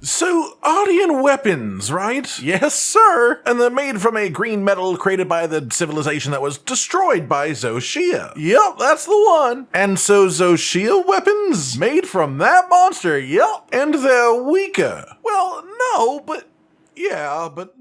So, Artian weapons, right? Yes, sir. And they're made from a green metal created by the civilization that was destroyed by Zoh Shia. Yep, that's the one. And so Zoh Shia weapons made from that monster, yep. And they're weaker. Well, no, but yeah, but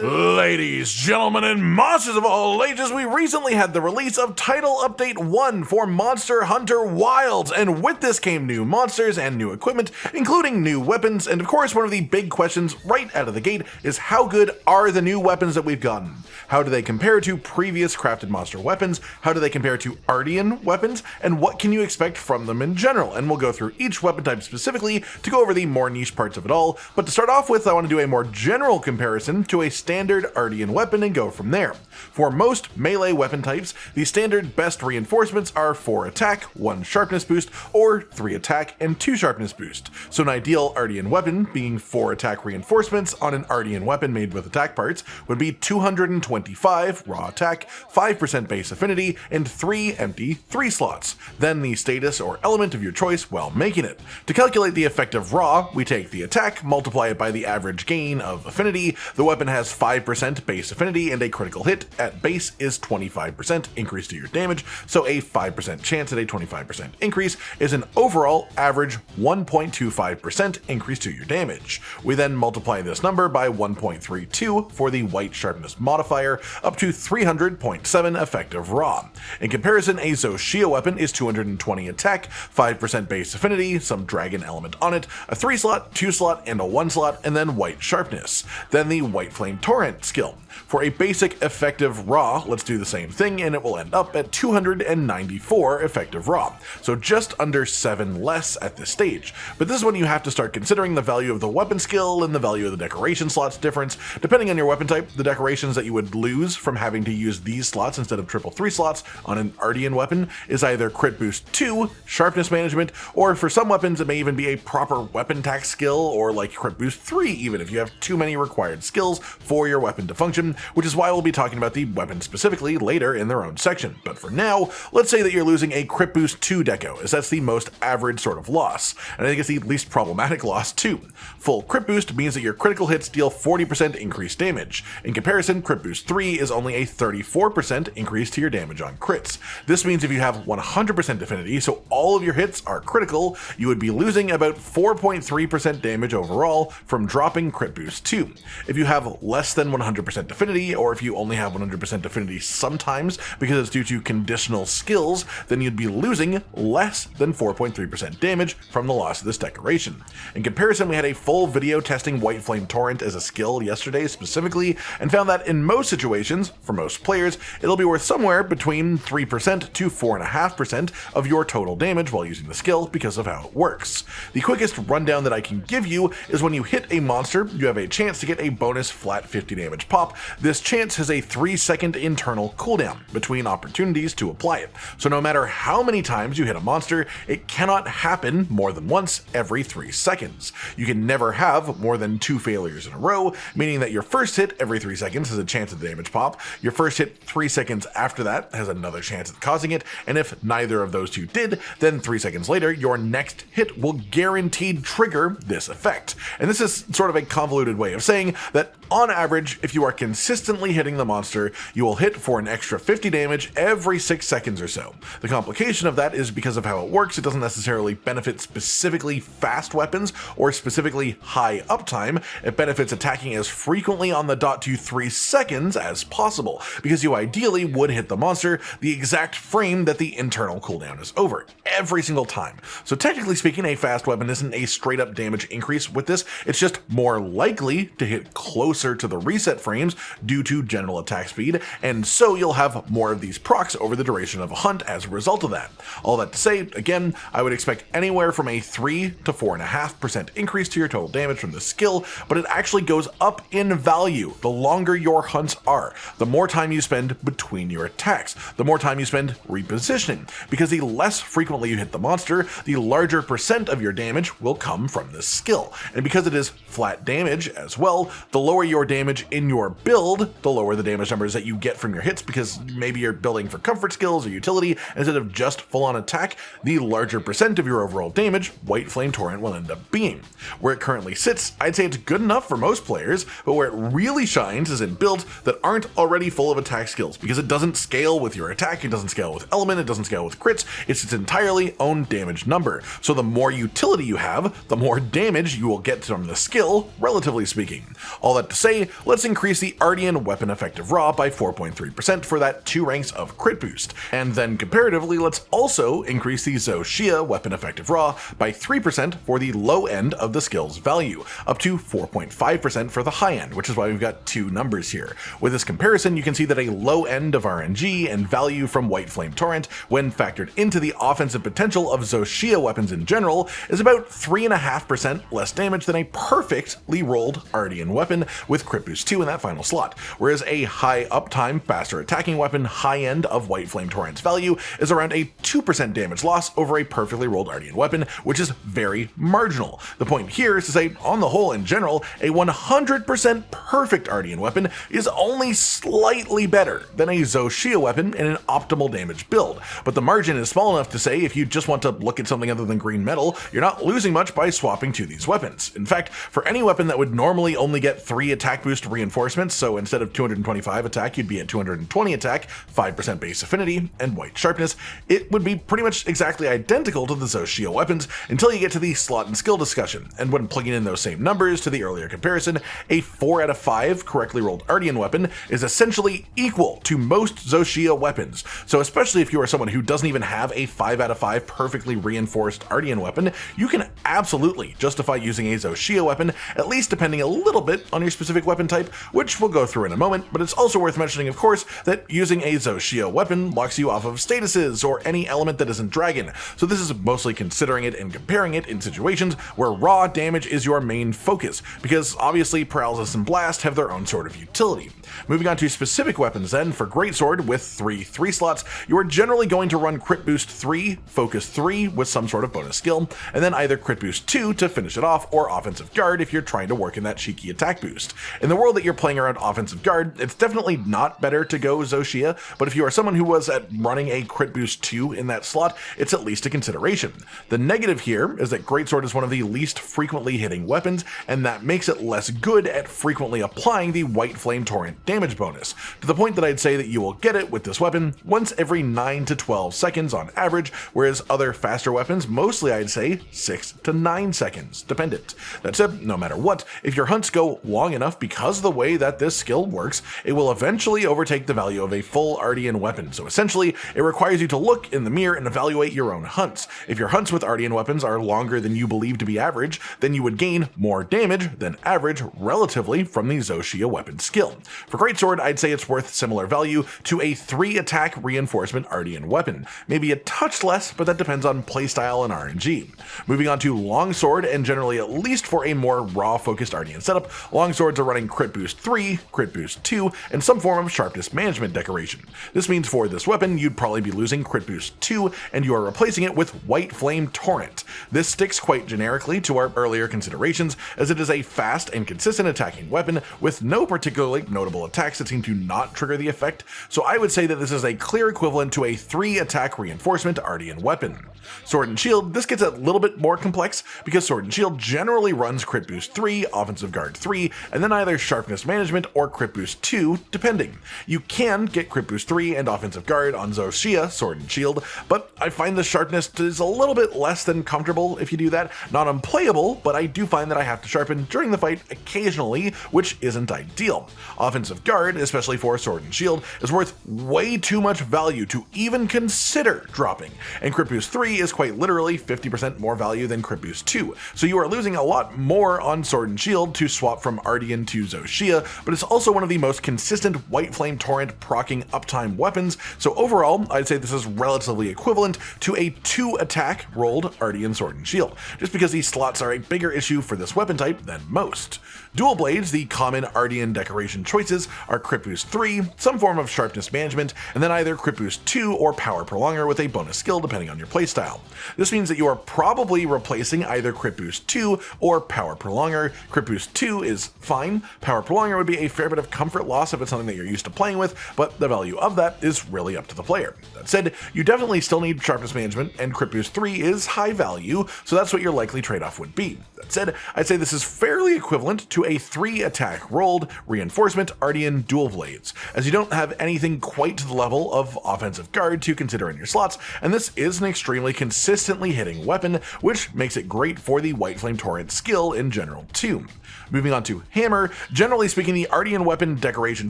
Ladies, gentlemen, and monsters of all ages, we recently had the release of Title Update 1 for Monster Hunter Wilds, and with this came new monsters and new equipment, including new weapons, and of course one of the big questions right out of the gate is how good are the new weapons that we've gotten? How do they compare to previous crafted monster weapons? How do they compare to Artian weapons? And what can you expect from them in general? And we'll go through each weapon type specifically to go over the more niche parts of it all, but to start off with, I want to do a more general comparison to a standard Artian weapon and go from there. For most melee weapon types, the standard best reinforcements are 4 attack, 1 sharpness boost, or 3 attack and 2 sharpness boost. So an ideal Artian weapon, being 4 attack reinforcements on an Artian weapon made with attack parts, would be 225 raw attack, 5% base affinity, and 3 empty 3 slots. Then the status or element of your choice while making it. To calculate the effective raw, we take the attack, multiply it by the average gain of affinity. The weapon has 5% base affinity, and a critical hit at base is 25% increase to your damage, so a 5% chance at a 25% increase is an overall average 1.25% increase to your damage. We then multiply this number by 1.32 for the white sharpness modifier, up to 300.7 effective raw. In comparison, a Zoh Shia weapon is 220 attack, 5% base affinity, some dragon element on it, a 3 slot, 2 slot, and a 1 slot, and then white sharpness. Then the Whiteflame Torrent skill. For a basic effective raw, let's do the same thing and it will end up at 294 effective raw, so just under 7 less at this stage. But this is when you have to start considering the value of the weapon skill and the value of the decoration slots difference. Depending on your weapon type, the decorations that you would lose from having to use these slots instead of triple 3 slots on an Artian weapon is either crit boost 2, sharpness management, or for some weapons it may even be a proper weapon tax skill, or like crit boost 3 even if you have too many required skills for your weapon to function, which is why we'll be talking about the weapons specifically later in their own section. But for now, let's say that you're losing a crit boost 2 deco, as that's the most average sort of loss, and I think it's the least problematic loss too. Full crit boost means that your critical hits deal 40% increased damage. In comparison, crit boost 3 is only a 34% increase to your damage on crits. This means if you have 100% affinity, so all of your hits are critical, you would be losing about 4.3% damage overall from dropping crit boost 2. If you have less than 100% affinity, or if you only have 100% affinity sometimes because it's due to conditional skills, then you'd be losing less than 4.3% damage from the loss of this decoration. In comparison, we had a full video testing Whiteflame Torrent as a skill yesterday specifically, and found that in most situations, for most players, it'll be worth somewhere between 3% to 4.5% of your total damage while using the skill because of how it works. The quickest rundown that I can give you is when you hit a monster, you have a chance to get a bonus flat 50 damage pop. This chance has a 3-second internal cooldown between opportunities to apply it, so no matter how many times you hit a monster, it cannot happen more than once every 3 seconds. You can never have more than 2 failures in a row, meaning that your first hit every 3 seconds has a chance at the damage pop, your first hit 3 seconds after that has another chance at causing it, and if neither of those two did, then 3 seconds later, your next hit will guaranteed trigger this effect. And this is sort of a convoluted way of saying that on average, if you are consistently hitting the monster, you will hit for an extra 50 damage every 6 seconds or so. The complication of that is because of how it works, it doesn't necessarily benefit specifically fast weapons or specifically high uptime. It benefits attacking as frequently on the dot to 3 seconds as possible, because you ideally would hit the monster the exact frame that the internal cooldown is over, every single time. So technically speaking, a fast weapon isn't a straight up damage increase with this, it's just more likely to hit closer to the reset frames due to general attack speed, and so you'll have more of these procs over the duration of a hunt as a result of that. All that to say, again, I would expect anywhere from a 3 to 4.5% increase to your total damage from this skill, but it actually goes up in value the longer your hunts are, the more time you spend between your attacks, the more time you spend repositioning, because the less frequently you hit the monster, the larger percent of your damage will come from this skill, and because it is flat damage as well, the lower lower your damage in your build, the lower the damage numbers that you get from your hits, because maybe you're building for comfort skills or utility instead of just full-on attack, the larger percent of your overall damage Whiteflame Torrent will end up being. Where it currently sits, I'd say it's good enough for most players, but where it really shines is in builds that aren't already full of attack skills, because it doesn't scale with your attack, it doesn't scale with element, it doesn't scale with crits, it's its entirely own damage number. So the more utility you have, the more damage you will get from the skill, relatively speaking. All that to say, let's increase the Artian weapon effective raw by 4.3% for that 2 ranks of crit boost. And then comparatively, let's also increase the Zoh Shia weapon effective raw by 3% for the low end of the skill's value, up to 4.5% for the high end, which is why we've got 2 numbers here. With this comparison, you can see that a low end of RNG and value from Whiteflame Torrent, when factored into the offensive potential of Zoh Shia weapons in general, is about 3.5% less damage than a perfectly rolled Artian weapon with crit boost 2 in that final slot, whereas a high uptime, faster attacking weapon high end of Whiteflame Torrent's value is around a 2% damage loss over a perfectly rolled Artian weapon, which is very marginal. The point here is to say, on the whole in general, a 100% perfect Artian weapon is only slightly better than a Zoh Shia weapon in an optimal damage build, but the margin is small enough to say if you just want to look at something other than green metal, you're not losing much by swapping to these weapons. In fact, for any weapon that would normally only get 3 attack boost reinforcements, so instead of 225 attack you'd be at 220 attack, 5% base affinity, and white sharpness, it would be pretty much exactly identical to the Zoh Shia weapons until you get to the slot and skill discussion, and when plugging in those same numbers to the earlier comparison, a 4 out of 5 correctly rolled Artian weapon is essentially equal to most Zoh Shia weapons. So especially if you are someone who doesn't even have a 5 out of 5 perfectly reinforced Artian weapon, you can absolutely justify using a Zoh Shia weapon, at least depending a little bit on your specific weapon type, which we'll go through in a moment, but it's also worth mentioning, of course, that using a Zoh Shia weapon locks you off of statuses or any element that isn't dragon, so this is mostly considering it and comparing it in situations where raw damage is your main focus, because obviously paralysis and blast have their own sort of utility. Moving on to specific weapons then, for greatsword with 3 slots, you are generally going to run crit boost 3, focus 3 with some sort of bonus skill, and then either crit boost 2 to finish it off, or offensive guard if you're trying to work in that cheeky attack boost. In the world that you're playing around offensive guard, it's definitely not better to go Zoh Shia, but if you are someone who was at running a crit boost 2 in that slot, it's at least a consideration. The negative here is that greatsword is one of the least frequently hitting weapons, and that makes it less good at frequently applying the Whiteflame Torrent damage bonus, to the point that I'd say that you will get it with this weapon once every 9 to 12 seconds on average, whereas other faster weapons mostly I'd say 6 to 9 seconds, dependent. That said, no matter what, if your hunts go long enough because of the way that this skill works, it will eventually overtake the value of a full Artian weapon, so essentially it requires you to look in the mirror and evaluate your own hunts. If your hunts with Artian weapons are longer than you believe to be average, then you would gain more damage than average relatively from the Zoh Shia weapon skill. For greatsword, I'd say it's worth similar value to a 3 attack reinforcement Artian weapon, maybe a touch less, but that depends on playstyle and RNG. Moving on to longsword, and generally at least for a more raw focused Artian setup, longswords are running crit boost 3, crit boost 2, and some form of sharpness management decoration. This means for this weapon you'd probably be losing crit boost 2, and you are replacing it with Whiteflame Torrent. This sticks quite generically to our earlier considerations, as it is a fast and consistent attacking weapon with no particularly notable attacks that seem to not trigger the effect, so I would say that this is a clear equivalent to a 3 attack reinforcement Artian weapon. Sword and Shield, this gets a little bit more complex, because Sword and Shield generally runs crit boost 3, offensive guard 3, and then either sharpness management or crit boost 2, depending. You can get crit boost 3 and offensive guard on Zoh Shia, Sword and Shield, but I find the sharpness is a little bit less than comfortable if you do that. Not unplayable, but I do find that I have to sharpen during the fight occasionally, which isn't ideal. Offensive guard, especially for Sword and Shield, is worth way too much value to even consider dropping, and crit boost 3 is quite literally 50% more value than crit boost 2, so you are losing a lot more on Sword and Shield to swap from Artian to Zoh Shia, but it's also one of the most consistent Whiteflame Torrent proccing uptime weapons, so overall I'd say this is relatively equivalent to a 2 attack rolled Artian Sword and Shield, just because these slots are a bigger issue for this weapon type than most. Dual blades, the common Artian decoration choices, are crit boost 3, some form of sharpness management, and then either crit boost 2 or power prolonger with a bonus skill depending on your playstyle. This means that you are probably replacing either crit boost 2 or power prolonger. Crit boost 2 is fine. Power Prolonger would be a fair bit of comfort loss if it's something that you're used to playing with, but the value of that is really up to the player. That said, you definitely still need Sharpness Management, and Crit Boost 3 is high value, so that's what your likely trade-off would be. That said, I'd say this is fairly equivalent to a 3 attack rolled Reinforcement Artian Dual Blades, as you don't have anything quite to the level of Offensive Guard to consider in your slots, and this is an extremely consistently hitting weapon, which makes it great for the Whiteflame Torrent skill in general too. Moving on to Hammer, generally speaking, the Artian weapon decoration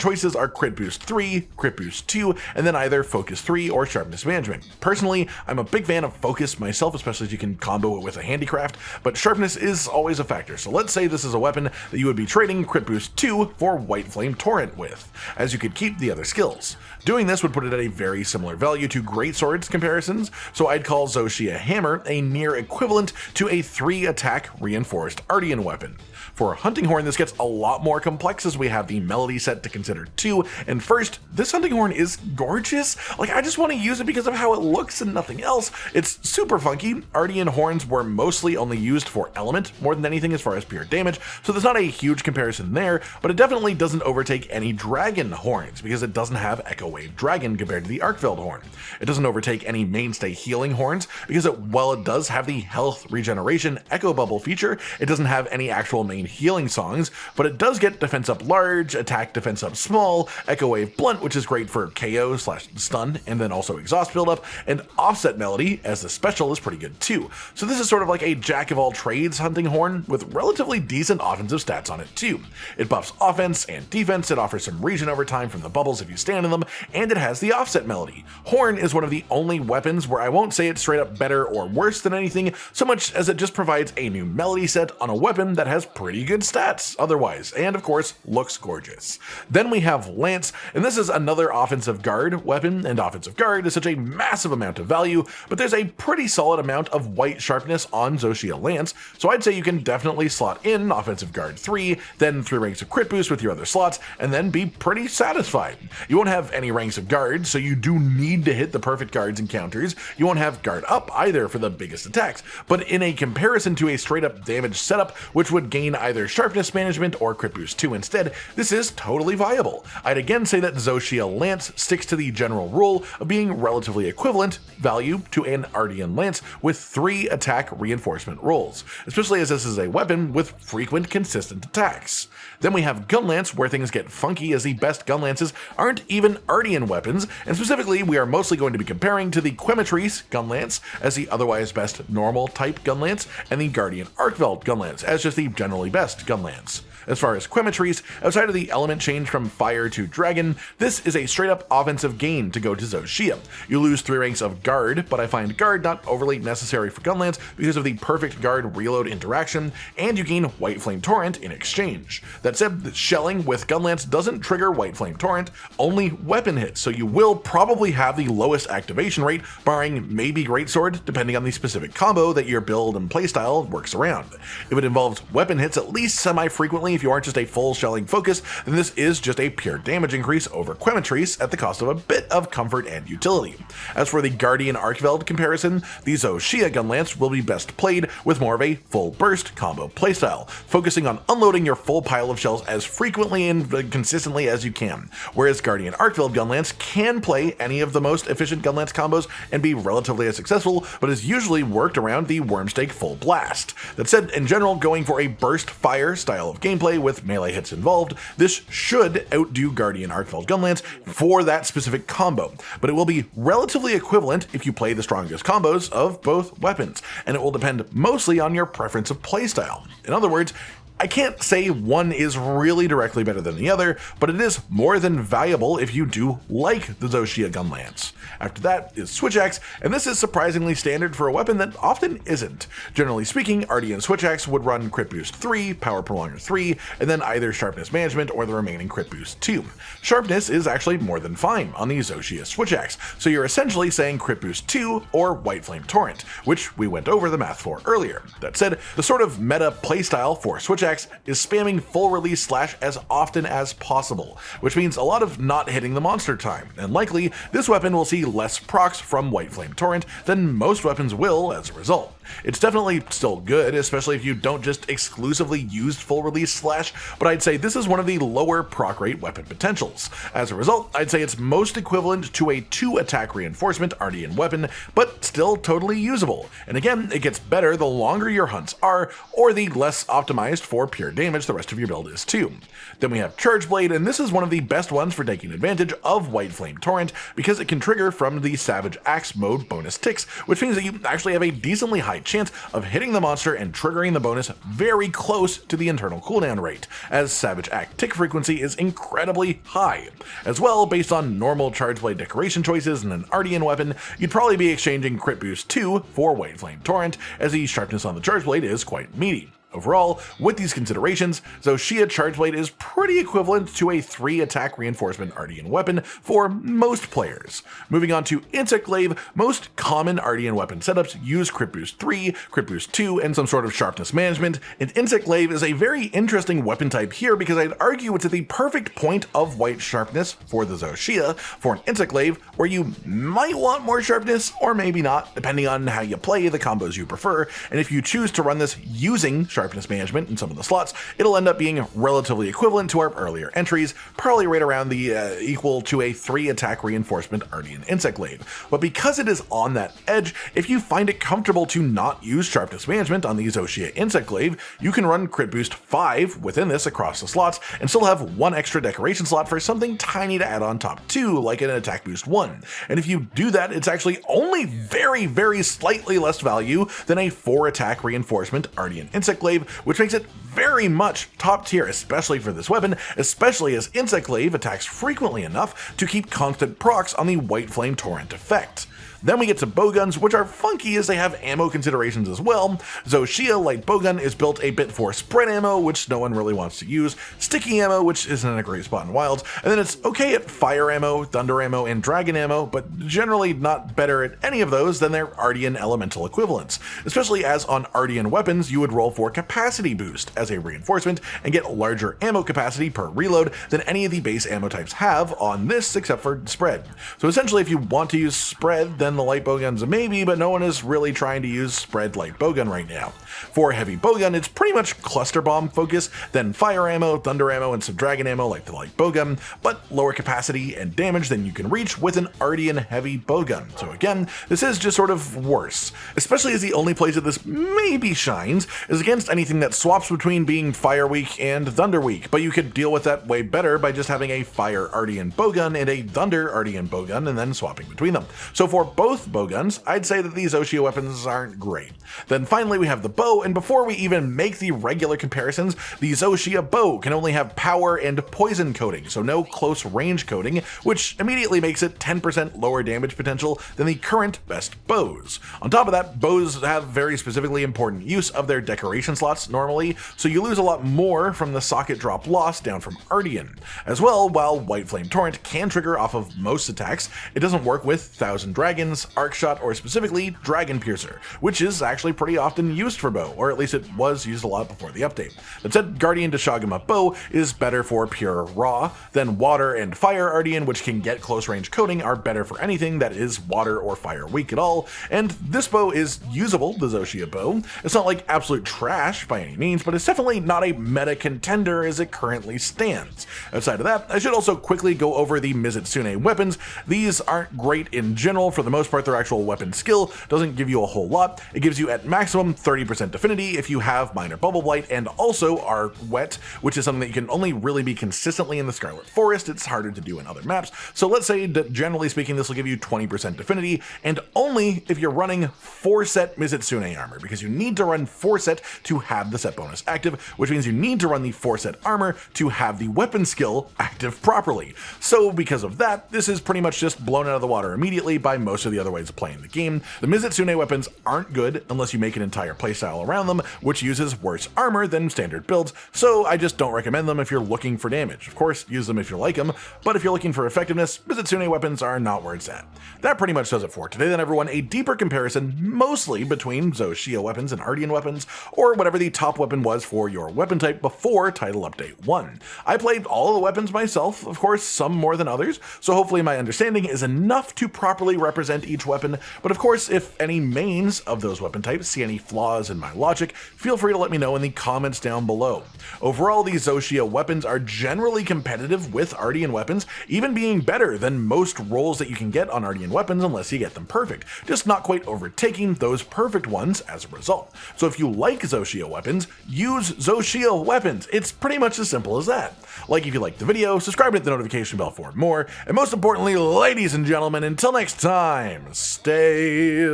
choices are Crit Boost 3, Crit Boost 2, and then either Focus 3 or Sharpness Management. Personally, I'm a big fan of Focus myself, especially as you can combo it with a handicraft, but Sharpness is always a factor, so let's say this is a weapon that you would be trading Crit Boost 2 for Whiteflame Torrent with, as you could keep the other skills. Doing this would put it at a very similar value to Greatswords comparisons, so I'd call Zoh Shia Hammer a near equivalent to a 3 attack reinforced Artian weapon. For Hunting Horn, this gets a lot more complex as we have the melody set to consider too, and first, this Hunting Horn is gorgeous. Like, I just want to use it because of how it looks and nothing else. It's super funky. Artian horns were mostly only used for element more than anything as far as pure damage, so there's not a huge comparison there, but it definitely doesn't overtake any dragon horns because it doesn't have Echo Wave Dragon compared to the Arkveld horn. It doesn't overtake any mainstay healing horns because while it does have the health regeneration Echo Bubble feature, it doesn't have any actual main healing songs, but it does get defense up large, attack defense up small, Echo Wave Blunt, which is great for KO / stun, and then also exhaust buildup, and offset melody as the special is pretty good too. So this is sort of like a jack of all trades Hunting Horn with relatively decent offensive stats on it too. It buffs offense and defense, it offers some regen over time from the bubbles if you stand in them, and it has the offset melody. Horn is one of the only weapons where I won't say it's straight up better or worse than anything, so much as it just provides a new melody set on a weapon that has pretty good stats otherwise, and of course looks gorgeous. Then we have Lance, and this is another offensive guard weapon, and offensive guard is such a massive amount of value, but there's a pretty solid amount of white sharpness on Zoh Shia Lance, so I'd say you can definitely slot in offensive guard 3, then 3 ranks of crit boost with your other slots, and then be pretty satisfied. You won't have any ranks of guard, so you do need to hit the perfect guards and counters. You won't have guard up either for the biggest attacks, but in a comparison to a straight up damage setup, which would gain either Sharpness Management or Crit Boost 2 instead, this is totally viable. I'd again say that Zoh Shia Lance sticks to the general rule of being relatively equivalent value to an Artian Lance with 3 attack reinforcement rolls, especially as this is a weapon with frequent consistent attacks. Then we have Gunlance, where things get funky as the best Gunlances aren't even Artian weapons, and specifically we are mostly going to be comparing to the Quematrice Gunlance as the otherwise best normal type Gunlance, and the Guardian Arkveld Gunlance as just the generally best Gunlance. As far as Quematrice, outside of the element change from fire to dragon, this is a straight up offensive gain to go to Zoh Shia. You lose 3 ranks of guard, but I find guard not overly necessary for Gunlance because of the perfect guard reload interaction, and you gain Whiteflame Torrent in exchange. That said, the shelling with Gunlance doesn't trigger Whiteflame Torrent, only weapon hits, so you will probably have the lowest activation rate, barring maybe Greatsword, depending on the specific combo that your build and playstyle works around. If it involves weapon hits at least semi-frequently, if you aren't just a full shelling focus, then this is just a pure damage increase over Quematrice at the cost of a bit of comfort and utility. As for the Guardian Arkveld comparison, the Zoh Shia Gunlance will be best played with more of a full burst combo playstyle, focusing on unloading your full pile of shells as frequently and consistently as you can, whereas Guardian Arkveld Gunlance can play any of the most efficient Gunlance combos and be relatively as successful, but is usually worked around the Wormstake Full Blast. That said, in general, going for a burst fire style of gameplay with melee hits involved, this should outdo Guardian Arkveld Gunlance for that specific combo, but it will be relatively equivalent if you play the strongest combos of both weapons, and it will depend mostly on your preference of playstyle. In other words, I can't say one is really directly better than the other, but it is more than valuable if you do like the Zoh Shia Gunlance. After that is Switch Axe, and this is surprisingly standard for a weapon that often isn't. Generally speaking, Artian Switch Axe would run Crit Boost 3, Power Prolonger 3, and then either Sharpness Management or the remaining Crit Boost 2. Sharpness is actually more than fine on the Zoh Shia Switch Axe, so you're essentially saying Crit Boost 2 or Whiteflame Torrent, which we went over the math for earlier. That said, the sort of meta playstyle for Switch Axe is spamming full release slash as often as possible, which means a lot of not hitting the monster time, and likely this weapon will see less procs from Whiteflame Torrent than most weapons will as a result. It's definitely still good, especially if you don't just exclusively use full release slash, but I'd say this is one of the lower proc rate weapon potentials. As a result, I'd say it's most equivalent to a 2 attack reinforcement Artian weapon, but still totally usable. And again, it gets better the longer your hunts are, or the less optimized for pure damage the rest of your build is too. Then we have Charge Blade, and this is one of the best ones for taking advantage of Whiteflame Torrent because it can trigger from the Savage Axe mode bonus ticks, which means that you actually have a decently high chance of hitting the monster and triggering the bonus very close to the internal cooldown rate, as Savage Axe tick frequency is incredibly high. As well, based on normal Charge Blade decoration choices and an Artian weapon, you'd probably be exchanging Crit Boost 2 for Whiteflame Torrent, as the sharpness on the Charge Blade is quite meaty. Overall, with these considerations, Zoh Shia Charge Blade is pretty equivalent to a 3 attack reinforcement Artian weapon for most players. Moving on to Insect Glaive, most common Artian weapon setups use Crit Boost 3, Crit Boost 2, and some sort of sharpness management, and Insect Glaive is a very interesting weapon type here because I'd argue it's at the perfect point of white sharpness for the Zoh Shia for an Insect Glaive, where you might want more sharpness or maybe not, depending on how you play, the combos you prefer, and if you choose to run this using sharpness management in some of the slots, it'll end up being relatively equivalent to our earlier entries, probably right around the equal to a 3 attack reinforcement Artian Insect Glaive. But because it is on that edge, if you find it comfortable to not use sharpness management on the Zoh Shia Insect Glaive, you can run Crit Boost 5 within this across the slots and still have 1 extra decoration slot for something tiny to add on top too, like an attack boost 1. And if you do that, it's actually only very slightly less value than a 4 attack reinforcement Artian Insect Glaive, which makes it very much top tier, especially for this weapon, especially as Insect Glaive attacks frequently enough to keep constant procs on the Whiteflame Torrent effect. Then we get to bowguns, which are funky as they have ammo considerations as well. Zoh Shia Light Bowgun is built a bit for spread ammo, which no one really wants to use, sticky ammo, which isn't a great spot in Wilds, and then it's okay at fire ammo, thunder ammo, and dragon ammo, but generally not better at any of those than their Artian elemental equivalents, especially as on Artian weapons you would roll for capacity boost as a reinforcement and get larger ammo capacity per reload than any of the base ammo types have on this except for spread. So essentially if you want to use spread, then the light bowgun's a maybe, but no one is really trying to use spread light bowgun right now. For heavy bowgun, it's pretty much cluster bomb focus, then fire ammo, thunder ammo, and some dragon ammo like the light bowgun, but lower capacity and damage than you can reach with an Artian heavy bowgun. So again, this is just sort of worse, especially as the only place that this maybe shines is against anything that swaps between being fire weak and thunder weak, but you could deal with that way better by just having a fire Artian bowgun and a thunder Artian bowgun and then swapping between them. So for both bowguns, I'd say that these Zoh Shia weapons aren't great. Then finally we have the bow, and before we even make the regular comparisons, the Zoh Shia bow can only have power and poison coating, so no close range coating, which immediately makes it 10% lower damage potential than the current best bows. On top of that, bows have very specifically important use of their decoration slots normally, so you lose a lot more from the socket drop loss down from Artian. As well, while Whiteflame Torrent can trigger off of most attacks, it doesn't work with Thousand Dragons, Arc Shot, or specifically Dragon Piercer, which is actually pretty often used for bow, or at least it was used a lot before the update. That said, Guardian Deshagama bow is better for pure raw, then water and fire Artian, which can get close range coating, are better for anything that is water or fire weak at all, and this bow is usable, the Zoh Shia bow. It's not like absolute trash by any means, but it's definitely not a meta contender as it currently stands. Outside of that, I should also quickly go over the Mizutsune weapons. These aren't great in general. For the most part, their actual weapon skill doesn't give you a whole lot. It gives you at maximum 30% affinity if you have minor bubble blight and also are wet, which is something that you can only really be consistently in the Scarlet Forest. It's harder to do in other maps. So let's say that generally speaking, this will give you 20% affinity, and only if you're running 4 set Mizutsune armor, because you need to run 4 set to have the set bonus active, which means you need to run the 4 set armor to have the weapon skill active properly. So because of that, this is pretty much just blown out of the water immediately by most of the other ways of playing the game. The Mizutsune weapons aren't good unless you make an entire playstyle around them, which uses worse armor than standard builds, so I just don't recommend them if you're looking for damage. Of course, use them if you like them, but if you're looking for effectiveness, Mizutsune weapons are not where it's at. That pretty much does it for today then, everyone. A deeper comparison, mostly between Zoh Shia weapons and Artian weapons, or whatever the top weapon was for your weapon type before Title Update 1. I played all of the weapons myself, of course, some more than others, so hopefully my understanding is enough to properly represent represent each weapon, but of course, if any mains of those weapon types see any flaws in my logic, feel free to let me know in the comments down below. Overall, these Zoh Shia weapons are generally competitive with Artian weapons, even being better than most rolls that you can get on Artian weapons unless you get them perfect, just not quite overtaking those perfect ones as a result. So if you like Zoh Shia weapons, use Zoh Shia weapons. It's pretty much as simple as that. Like if you liked the video, subscribe and hit the notification bell for more, and most importantly, ladies and gentlemen, until next time, stay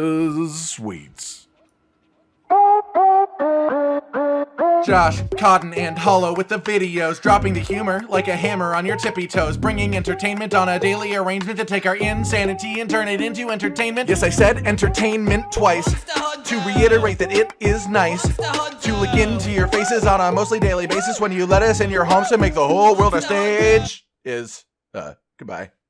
sweet. Josh, Cotton, and Hollow with the videos, dropping the humor like a hammer on your tippy toes, bringing entertainment on a daily arrangement to take our insanity and turn it into entertainment. Yes, I said entertainment twice, to reiterate that it is nice to look into your faces on a mostly daily basis when you let us in your homes to make the whole world a stage. Goodbye.